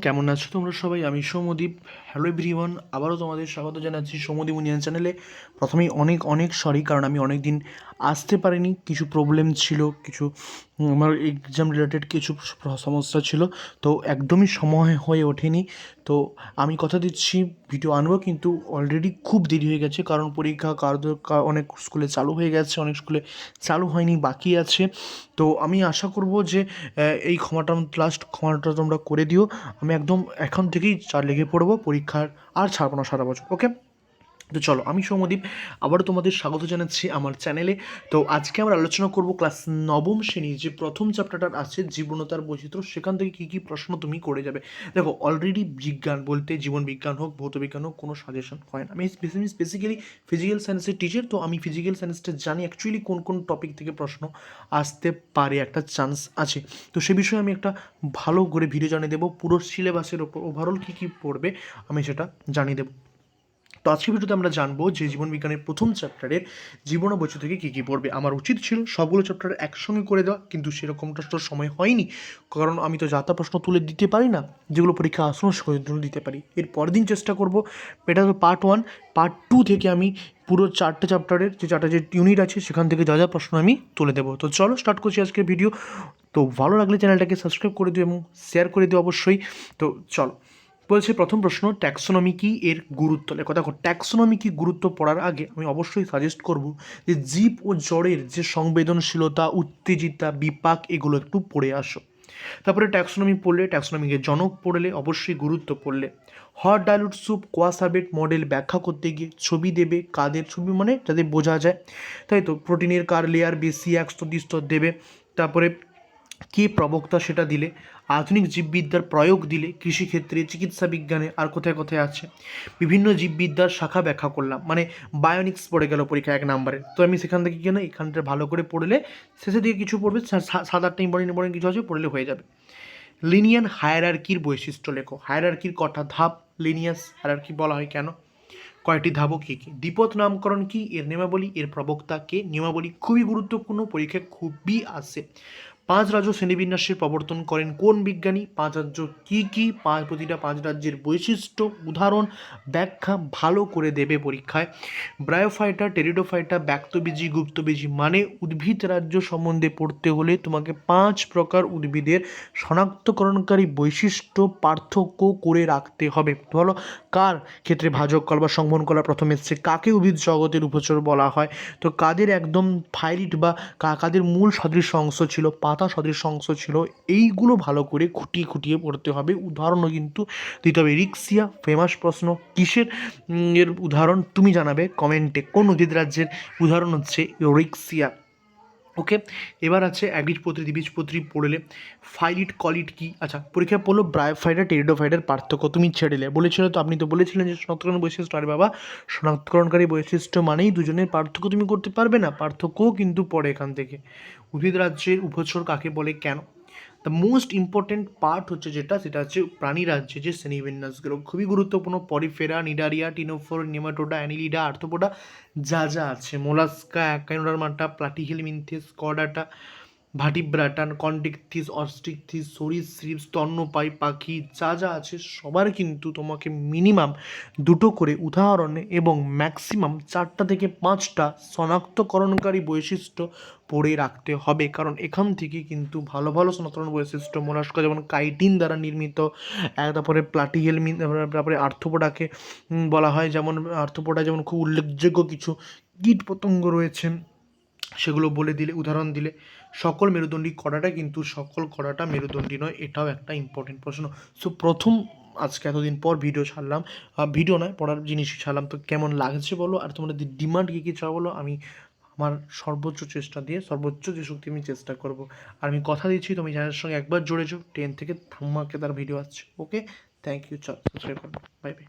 কেমন আছো তোমরা সবাই? আমি সৌম্যদীপ। হ্যালো এভরিওয়ান, আবারও তোমাদের স্বাগত জানাচ্ছি সৌম্যদীপ ইউনিয়ন চ্যানেলে। প্রথমেই অনেক অনেক সরি, কারণ আমি অনেক দিন আসতে পারিনি, কিছু প্রবলেম ছিল, কিছু আমার এক্সাম রিলেটেড কিছু সমস্যা ছিল, তো একদমই সময় হয়ে ওঠেনি। তো আমি কথা দিচ্ছি ভিডিও আনবো, কিন্তু অলরেডি খুব দেরি হয়ে গেছে, কারণ পরীক্ষা অনেক স্কুলে চালু হয়ে গেছে, অনেক স্কুলে চালু হয়নি, বাকি আছে। তো আমি আশা করব যে এই ক্ষমাটা তোমরা করে দিও। আমি একদম এখন থেকেই লেগে পড়বো পরীক্ষার, আর ছাড়বো না সারা বছর, ওকে? তো চলো, আমি সৌম্যদীপ আবারও তোমাদের স্বাগত জানাচ্ছি আমার চ্যানেলে। তো আজকে আমরা আলোচনা করব ক্লাস নবম শ্রেণীর যে প্রথম চ্যাপ্টারটা আছে জীবনতার বৈচিত্র্য, সেখান থেকে কী কী প্রশ্ন তুমি করে যাবে। দেখো, অলরেডি বিজ্ঞান বলতে জীবন বিজ্ঞান হোক, ভৌত বিজ্ঞান হোক, কোনো সাজেশন হয় না। আমি বেসিক্যালি ফিজিক্যাল সায়েন্সের টিচার, তো আমি ফিজিক্যাল সায়েন্সটা জানি অ্যাকচুয়ালি কোন কোন টপিক থেকে প্রশ্ন আসতে পারে, একটা চান্স আছে। তো সে বিষয়ে আমি একটা ভালো করে ভিডিও জানিয়ে দেবো, পুরো সিলেবাসের ওপর ওভারঅল কী কী পড়বে আমি সেটা জানিয়ে দেবো। তো আজকের ভিডিওতে আমরা জানবো যে জীবন বিজ্ঞানের প্রথম চ্যাপ্টারের জীবন ও বৈচিত্র্য থেকে কী কী পড়বে। আমার উচিত ছিল সবগুলো চ্যাপ্টার একসঙ্গে করে দেওয়া, কিন্তু সেরকমটা তো সময় হয়নি, কারণ আমি তো যাতা প্রশ্ন তুলে দিতে পারি না, যেগুলো পরীক্ষা আসন তুলে দিতে পারি। এর পরের দিন চেষ্টা করব, এটা তো পার্ট 1। পার্ট 2 থেকে আমি পুরো 4টে চ্যাপ্টারের যে ইউনিট আছে সেখান থেকে যা যা প্রশ্ন আমি তুলে দেবো। তো চলো স্টার্ট করছি আজকের ভিডিও। তো ভালো লাগলে চ্যানেলটাকে সাবস্ক্রাইব করে দিও এবং শেয়ার করে দিও অবশ্যই। তো চলো, বলছে প্রথম প্রশ্ন, ট্যাক্সোনমি কি, এর গুরুত্ব লেখো। দেখো, ট্যাক্সোনমি কি গুরুত্ব পড়ার আগে আমি অবশ্যই সাজেস্ট করব যে জীব ও জড়ের যে সংবেদনশীলতা, উত্তেজিতা, বিপাক, এগুলো একটু পড়ে আসো। তারপরে ট্যাক্সোনমি পড়লে, ট্যাক্সোনমিকে জনক পড়লে, অবশ্যই গুরুত্ব পড়লে। হট ডাইলুট স্যুপ কোয়াসাবেট মডেল ব্যাখ্যা করতে গিয়ে ছবি দেবে, কাদের ছবি মানে যাতে বোঝা যায়, তাই তো। প্রোটিনের কার লেয়ার বেশি, একস্তর দ্বিস্তর দেবে। তারপরে কে প্রবক্তা সেটা দিলে। আধুনিক জীববিদ্যার প্রয়োগ দিলে, কৃষিক্ষেত্রে, চিকিৎসা বিজ্ঞানে, আর কোথায় কোথায় আছে। বিভিন্ন জীববিদ্যার শাখা ব্যাখ্যা করলাম, মানে বায়োনিক্স পড়ে গেল পরীক্ষা 1 নম্বরে, তো আমি সেখান থেকে গিয়ে না এখানটা ভালো করে পড়লে শেষের দিকে কিছু পড়বে, 7-8টা ইম্পর্টেন্ট কিছু আছে, পড়লে হয়ে যাবে। লিনিয়ান হায়ারার্কির বৈশিষ্ট্য লেখো। হায়ারার্কির কটা ধাপ, লিনিয়াস হায়ারার্কি বলা হয় কেন, কয়টি ধাপক কী কী, দ্বিপদ নামকরণ কি, এর নিয়মাবলী, এর প্রবক্তা কে, নিয়মাবলী খুবই গুরুত্বপূর্ণ, পরীক্ষায় খুবই আসে। 5 রাজ্য শ্রেণীবিন্যাসের প্রবর্তন করেন কোন বিজ্ঞানী, 5 রাজ্য কী কী, প্রতিটা 5 রাজ্যের বৈশিষ্ট্য, উদাহরণ, ব্যাখ্যা ভালো করে দেবে পরীক্ষায়। ব্রায়োফাইটা, টেরিডোফাইটা, ব্যক্তবীজী, গুপ্তবীজী, মানে উদ্ভিদ রাজ্য সম্বন্ধে পড়তে হলে তোমাকে 5 প্রকার উদ্ভিদের শনাক্তকরণকারী বৈশিষ্ট্য পার্থক্য করে রাখতে হবে। বলো, কার ক্ষেত্রে ভাজক কল বা সংবহন কলা প্রথম এসছে, কাকে উদ্ভিদ জগতের উপচর বলা হয়, তো কাদের একদম ফাইলিট বা কাদের মূল সদৃশ অংশ ছিল, পাতা সদৃশ অংশ ছিল, এইগুলো ভালো করে খুঁটিয়ে খুঁটিয়ে পড়তে হবে। উদাহরণও কিন্তু দিতে হবে। রিক্সিয়া ফেমাস প্রশ্ন, কিসের এর উদাহরণ তুমি জানাবে কমেন্টে, কোন উদ্ভিদ রাজ্যের উদাহরণ হচ্ছে রিক্সিয়া। ওকে, এবার আছে একবীজপত্রী দ্বিবীজপত্রী পড়লে। ফাইলিট কলিট কি, আচ্ছা পরীক্ষা পড়লো ব্রায়োফাইটা টেরিডোফাইটার পার্থক্য তুমি ছেড়েলে, বলেছিলে তো, আপনি তো বলেছিলেন যে শনাক্তকরণ বৈশিষ্ট্য, আরে বাবা, শনাক্তকরণকারী বৈশিষ্ট্য মানেই দুজনের পার্থক্য তুমি করতে পারবে না, পার্থক্যও কিন্তু পড়ে এখান থেকে। উদ্ভিদ রাজ্যের উপচর কাকে বলে, কেন। দ্য মোস্ট ইম্পর্টেন্ট পার্ট হচ্ছে সেটা হচ্ছে প্রাণী রাজ্যে যে শ্রেণীবিন্যাসগুলো খুবই গুরুত্বপূর্ণ, Porifera, Cnidaria, Ctenophora, Nematoda, Annelida, Arthropoda, যা যা আছে, Mollusca, Echinodermata, Platyhelminthes, Chordata, Vertebrata, Chondrichthyes, Osteichthyes, সরীসৃপ, স্তন্যপায়ী পাখি, যা যা আছে সবার কিন্তু তোমাকে মিনিমাম 2টো করে উদাহরণে এবং ম্যাক্সিমাম 4টা থেকে 5টা শনাক্তকরণকারী বৈশিষ্ট্য পড়ে রাখতে হবে, কারণ এখান থেকে কিন্তু ভালো ভালো শনাক্তকরণ বৈশিষ্ট্য, মোলাস্কা যেমন কাইটিন দ্বারা নির্মিত, তারপরে প্লাটিহেলমিন, তারপরে আর্থ্রোপোডাকে বলা হয়, যেমন আর্থ্রোপোডা যেমন খুব উল্লেখযোগ্য কিছু কীট পতঙ্গ রয়েছে, সেগুলো বলে দিলে, উদাহরণ দিলে। সকল মেরুদণ্ডী কড়াটা কিন্তু সকল কড়াটা মেরুদণ্ডী নয়, এটাও একটা ইম্পর্টেন্ট প্রশ্ন। সো প্রথম আজকে এতদিন পর ভিডিও ছাড়লাম, ভিডিও নয় পড়ার জিনিসই ছাড়লাম, তো কেমন লাগছে বলো, আর তোমাদের ডিমান্ড কী কী চাও বলো, আমি আমার সর্বোচ্চ চেষ্টা দিয়ে সর্বোচ্চ যে শক্তি আমি চেষ্টা করব। আর আমি কথা দিচ্ছি, তুমি চ্যানেলের সঙ্গে একবার জুড়েছো, 10 থেকে ধামাকেদার ভিডিও আসছে। ওকে, থ্যাংক ইউ, চল সাবস্ক্রাইব করো, বাই বাই।